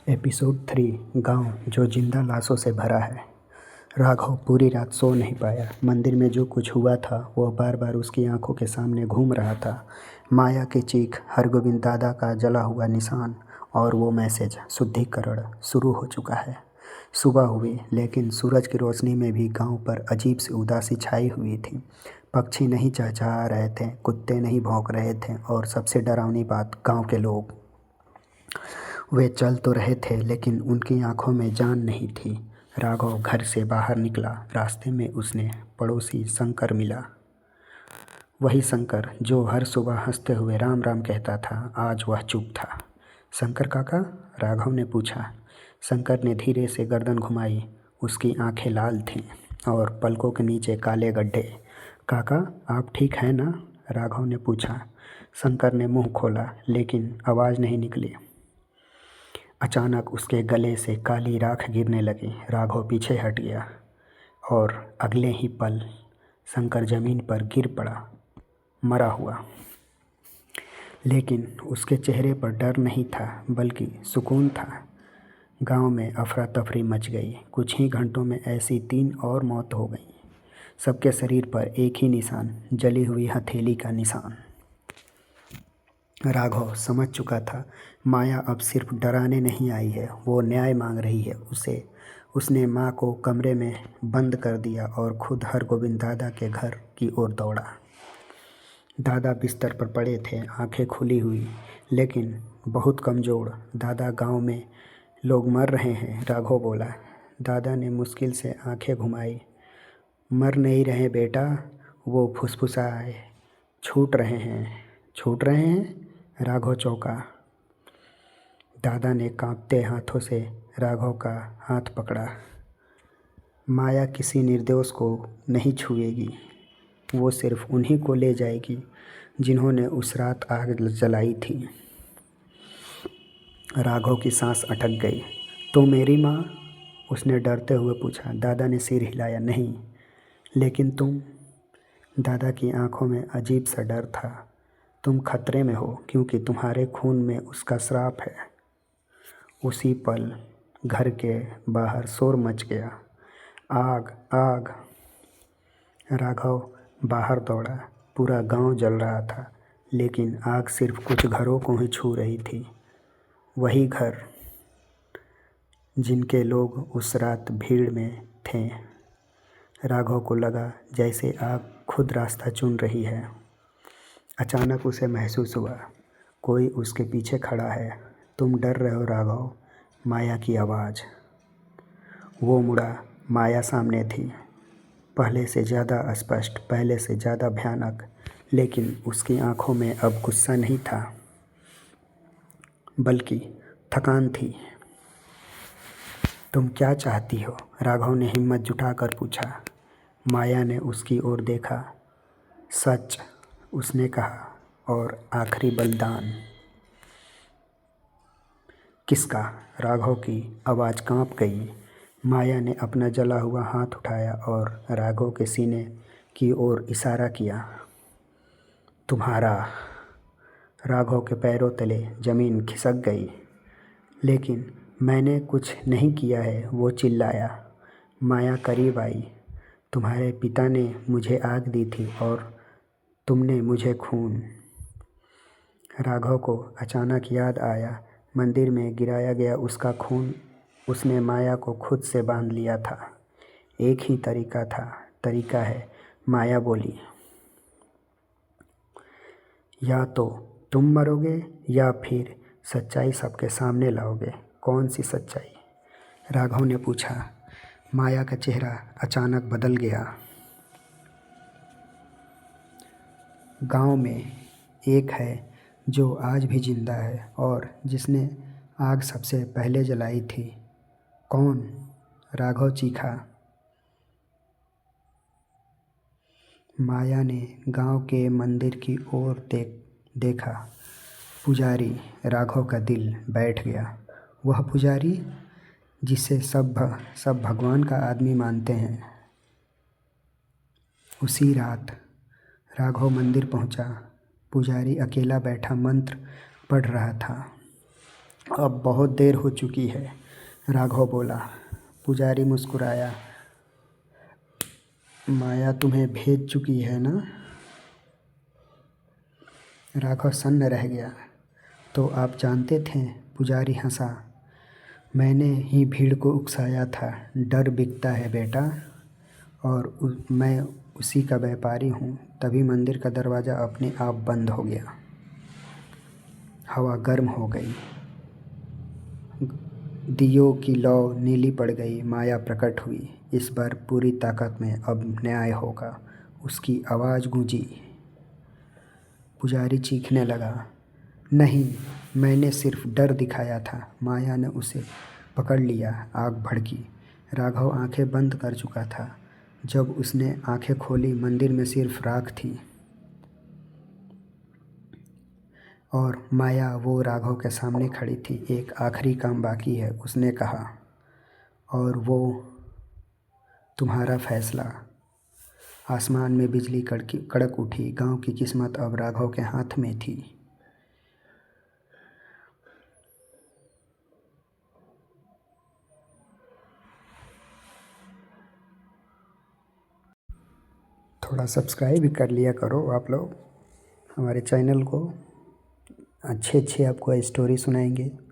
Episode 3 गांव जो जिंदा लाशों से भरा है। राघव पूरी रात सो नहीं पाया। मंदिर में जो कुछ हुआ था वह बार बार उसकी आंखों के सामने घूम रहा था। माया की चीख, हरगोविंद दादा का जला हुआ निशान और वो मैसेज, शुद्धिकरण शुरू हो चुका है। सुबह हुई, लेकिन सूरज की रोशनी में भी गांव पर अजीब सी उदासी छाई हुई थी। पक्षी नहीं चहचहा रहे थे, कुत्ते नहीं भौंक रहे थे और सबसे डरावनी बात, गांव के लोग। वे चल तो रहे थे, लेकिन उनकी आंखों में जान नहीं थी। राघव घर से बाहर निकला। रास्ते में उसने पड़ोसी शंकर मिला। वही शंकर जो हर सुबह हंसते हुए राम राम कहता था। आज वह चुप था। शंकर काका, राघव ने पूछा। शंकर ने धीरे से गर्दन घुमाई। उसकी आंखें लाल थीं और पलकों के नीचे काले गड्ढे। काका, आप ठीक हैं ना? राघव ने पूछा। शंकर ने मुंह खोला, लेकिन आवाज़ नहीं निकली। अचानक उसके गले से काली राख गिरने लगी। राघव पीछे हट गया और अगले ही पल शंकर जमीन पर गिर पड़ा, मरा हुआ। लेकिन उसके चेहरे पर डर नहीं था, बल्कि सुकून था। गांव में अफरा तफरी मच गई। कुछ ही घंटों में ऐसी 3 और मौत हो गई। सबके शरीर पर एक ही निशान, जली हुई हथेली का निशान। राघव समझ चुका था, माया अब सिर्फ डराने नहीं आई है, वो न्याय मांग रही है। उसने माँ को कमरे में बंद कर दिया और खुद हरगोविंद दादा के घर की ओर दौड़ा। दादा बिस्तर पर पड़े थे, आंखें खुली हुई, लेकिन बहुत कमज़ोर। दादा, गांव में लोग मर रहे हैं, राघव बोला। दादा ने मुश्किल से आंखें घुमाई। मर नहीं रहे बेटा, वो फुसफुसाए। छूट रहे हैं। छूट रहे हैं? राघव चौंका। दादा ने कांपते हाथों से राघव का हाथ पकड़ा। माया किसी निर्दोष को नहीं छुएगी। वो सिर्फ उन्हीं को ले जाएगी जिन्होंने उस रात आग जलाई थी। राघव की सांस अटक गई। तो मेरी माँ? उसने डरते हुए पूछा। दादा ने सिर हिलाया। नहीं। लेकिन तुम? दादा की आंखों में अजीब सा डर था। तुम खतरे में हो, क्योंकि तुम्हारे खून में उसका श्राप है। उसी पल घर के बाहर शोर मच गया। आग, आग! राघव बाहर दौड़ा। पूरा गांव जल रहा था, लेकिन आग सिर्फ कुछ घरों को ही छू रही थी। वही घर जिनके लोग उस रात भीड़ में थे। राघव को लगा जैसे आग खुद रास्ता चुन रही है। अचानक उसे महसूस हुआ, कोई उसके पीछे खड़ा है। तुम डर रहे हो राघव? माया की आवाज़। वो मुड़ा। माया सामने थी, पहले से ज़्यादा स्पष्ट, पहले से ज़्यादा भयानक। लेकिन उसकी आंखों में अब गुस्सा नहीं था, बल्कि थकान थी। तुम क्या चाहती हो? राघव ने हिम्मत जुटाकर पूछा। माया ने उसकी ओर देखा। सच, उसने कहा, और आखिरी बलिदान। किसका? राघव की आवाज़ कांप गई। माया ने अपना जला हुआ हाथ उठाया और राघव के सीने की ओर इशारा किया। तुम्हारा। राघव के पैरों तले जमीन खिसक गई। लेकिन मैंने कुछ नहीं किया है, वो चिल्लाया। माया करीब आई। तुम्हारे पिता ने मुझे आग दी थी और तुमने मुझे खून। राघव को अचानक याद आया, मंदिर में गिराया गया उसका खून। उसने माया को खुद से बांध लिया था। एक ही तरीका है। माया बोली। या तो तुम मरोगे या फिर सच्चाई सबके सामने लाओगे। कौन सी सच्चाई? राघव ने पूछा। माया का चेहरा अचानक बदल गया। गांव में एक है जो आज भी जिंदा है और जिसने आग सबसे पहले जलाई थी। कौन? राघव चीखा। माया ने गांव के मंदिर की ओर देखा। पुजारी। राघव का दिल बैठ गया। वह पुजारी जिसे सब भगवान का आदमी मानते हैं। उसी रात राघव मंदिर पहुंचा। पुजारी अकेला बैठा मंत्र पढ़ रहा था। अब बहुत देर हो चुकी है, राघव बोला। पुजारी मुस्कुराया। माया तुम्हें भेज चुकी है ना? राघव सन्न रह गया। तो आप जानते थे? पुजारी हंसा। मैंने ही भीड़ को उकसाया था। डर बिकता है बेटा, और मैं उसी का व्यापारी हूँ। तभी मंदिर का दरवाज़ा अपने आप बंद हो गया। हवा गर्म हो गई। दियों की लौ नीली पड़ गई। माया प्रकट हुई। इस बार पूरी ताकत में अब न्याय होगा, उसकी आवाज़ गूंजी। पुजारी चीखने लगा। नहीं, मैंने सिर्फ डर दिखाया था। माया ने उसे पकड़ लिया। आग भड़की। राघव आंखें बंद कर चुका था। जब उसने आंखें खोली, मंदिर में सिर्फ राख थी। और माया वो राघव के सामने खड़ी थी। एक आखिरी काम बाकी है, उसने कहा। और वो तुम्हारा फैसला। आसमान में बिजली कड़क उठी। गांव की किस्मत अब राघव के हाथ में थी। थोड़ा सब्सक्राइब भी कर लिया करो आप लोग हमारे चैनल को। अच्छे अच्छे आपको स्टोरी सुनाएंगे।